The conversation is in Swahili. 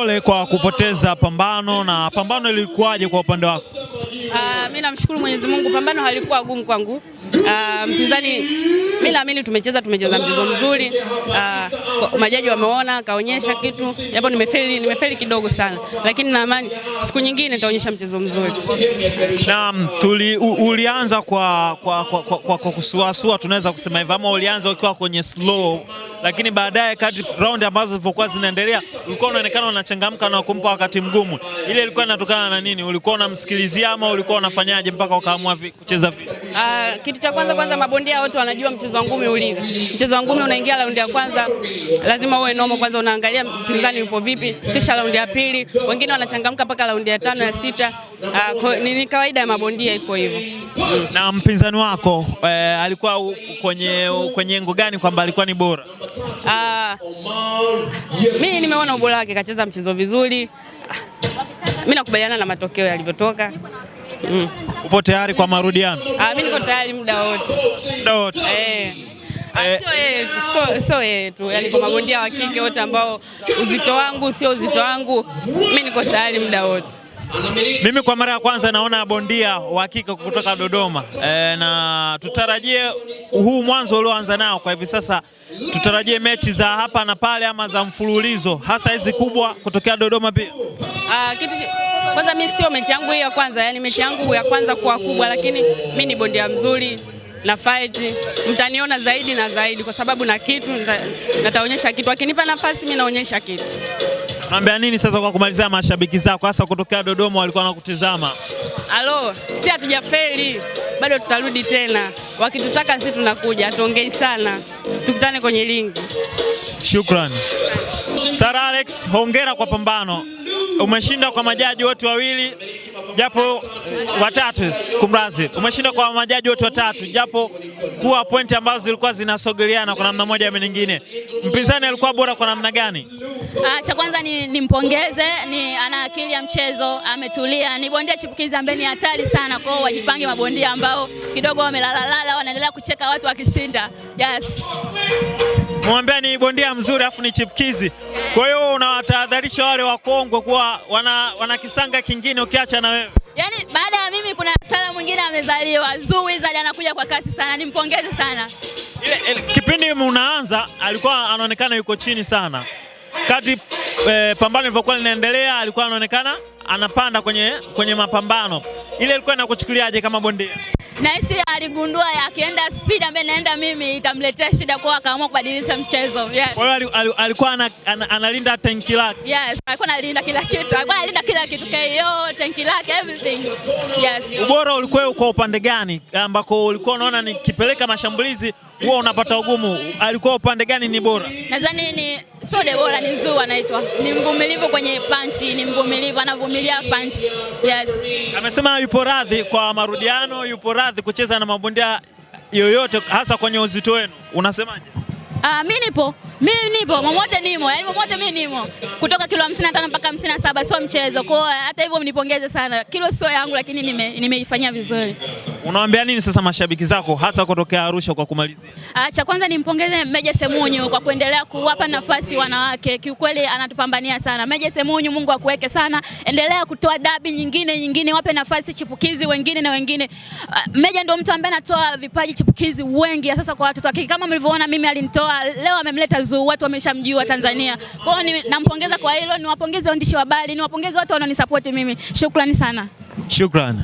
Pole kwa kupoteza pambano. Na pambano ilikuwaje kwa upande wako? Mimi namshukuru Mwenyezi Mungu, pambano halikuwa gumu kwangu. Mpinzani mimi naamini tumecheza mchezo mzuri. Majaji wameona, kaonyesha kitu. Japo nimefeli kidogo sana. Lakini naamini siku nyingine nitaonyesha mchezo mzuri. Naam, ulianza kwa kusuasua, tunaweza kusema hivyo, ama ulianza ukiwa kwenye slow, lakini baadaye kadri round ambazo zilipokuwa zinaendelea ulikuwa unaonekana unachangamka na kumpa wakati mgumu. Ile ilikuwa inatokana na nini? Ulikuwa unamsikilizia ama ulikuwa unafanyaje mpaka ukaamua kucheza vile? Kitu cha kwanza mabondia wote wanajua mchezo wa ngumi ulivyo. Mchezo wa ngumi unaingia raundi ya kwanza lazima uwe normal, kwanza unaangalia mpinzani yupo vipi, kisha raundi ya pili wengine wanachangamka mpaka raundi ya 5 ya 6. Ni kawaida ya mabondia, iko hivyo. Na mpinzani wako alikuwa kwenye engo gani kwamba alikuwa ni bora? Mimi nimeona ubora wake, kacheza mchezo vizuri. Mimi nakubaliana na matokeo yalivyotoka. Upo tayari kwa marudiano? Mimi niko tayari muda wote. Muda wote? Sio yeye tu, yani kwa mabondia wa kike wote ambao uzito wangu sio uzito wangu, mimi niko tayari muda wote. Mimi kwa mara ya kwanza naona bondia wa kike kutoka Dodoma, na tutarajie huu mwanzo ulioanza nao kwa hivi sasa, tutarajie mechi za hapa na pale ama za mfululizo, hasa hizi kubwa kutokea Dodoma pia? Kwanza mimi sio mechi yangu hii ya kwanza, yani mechi yangu ya kwanza kwa kubwa, lakini mimi ni bondia mzuri na fight, mtaniona zaidi na zaidi kwa sababu na kitu nataonyesha kitu, akinipa nafasi mimi naonyesha kitu. Naambia nini sasa kwa kumalizia mashabiki zako hasa kutokea Dodoma walikuwa wanakutizama? Si hatujafeli, bado tutarudi tena. Wakitutaka sisi tunakuja, tuongei sana. Tukutane kwenye lingi. Shukrani. Sara Alex, hongera kwa pambano. Umeshinda kwa majaji wote wawili japo watatu, kumrazi. Umeshinda kwa majaji wote watatu japo kuwa pointi ambazo zilikuwa zinasogeleana kwa namna moja ama nyingine. Mpinzani alikuwa bora kwa namna gani? Cha kwanza nimpongeze, ana akili ya mchezo, ametulia. Ni bondia chipukizi ambaye ni hatari sana, kwa hiyo wajipange mabondia ambao kidogo wamelalala wanaendelea kucheka watu wakishinda. Yes. Mwambia ni bondia mzuri afu ni chipukizi. Kwa hiyo unawatahadharisha wale wakongwe kuwa wana kisanga kingine ukiacha na wewe. Yaani baada ya mimi kuna Sara mwingine amezaliwa, Zoo Wizard anakuja kwa kasi sana, nimpongeze sana. Ile kipindi unaanza alikuwa anaonekana yuko chini sana. Kati pambano lilivyokuwa linaendelea alikuwa anaonekana anapanda kwenye mapambano. Ile ilikuwa inakuchukuliaje kama bondia? Nahisi aligundua akienda speed ambaye naenda mimi itamletea shida, kwa akaamua kubadilisha mchezo. Yes. Kwa hiyo alikuwa analinda tanki lake. Yes, alikuwa analinda kila kitu. Alikuwa analinda kila kitu. KO, tanki lake, everything. Yes. Ubora ulikuwa kwa upande gani ambako ulikuwa unaona nikipeleka mashambulizi huwa unapata ugumu? Alikuwa upande gani ni bora? Nadhani ni Sode bora, ni Zoo anaitwa. Ni mvumilivu kwenye punch, ni mvumilivu, anavumilia punch. Yes. Amesema yupo radhi kwa marudiano, yupo radhi kucheza na mabondia yoyote hasa kwenye uzito wenu. Unasemaje? Mimi nipo, momote nimo, yani momote mimi nimo. Kutoka kilo 55 mpaka 57 sio mchezo. Kwa hata hivyo mnipongeze sana. Kilo sio yangu lakini nimeifanyia vizuri. Unawaambia nini sasa mashabiki zako hasa kutokea Arusha kwa kumalizia? Cha kwanza nimpongeze Meja Semunyu kwa kuendelea kuwapa nafasi wanawake. Kiukweli anatupambania sana. Meja Semunyu, Mungu akuweke sana. Endelea kutoa dabi nyingine, wape nafasi chipukizi wengine na wengine. Meja ndio mtu ambaye anatoa vipaji chipukizi wengi sasa kwa watoto wake. Kama mlivyoona mimi alinitoa, leo amemleta Zoo, watu wameshamjua Tanzania. Kwa hiyo nampongeza kwa hilo, niwapongeze waandishi wa habari, niwapongeze watu wanaonisupport mimi. Shukrani sana. Shukrani.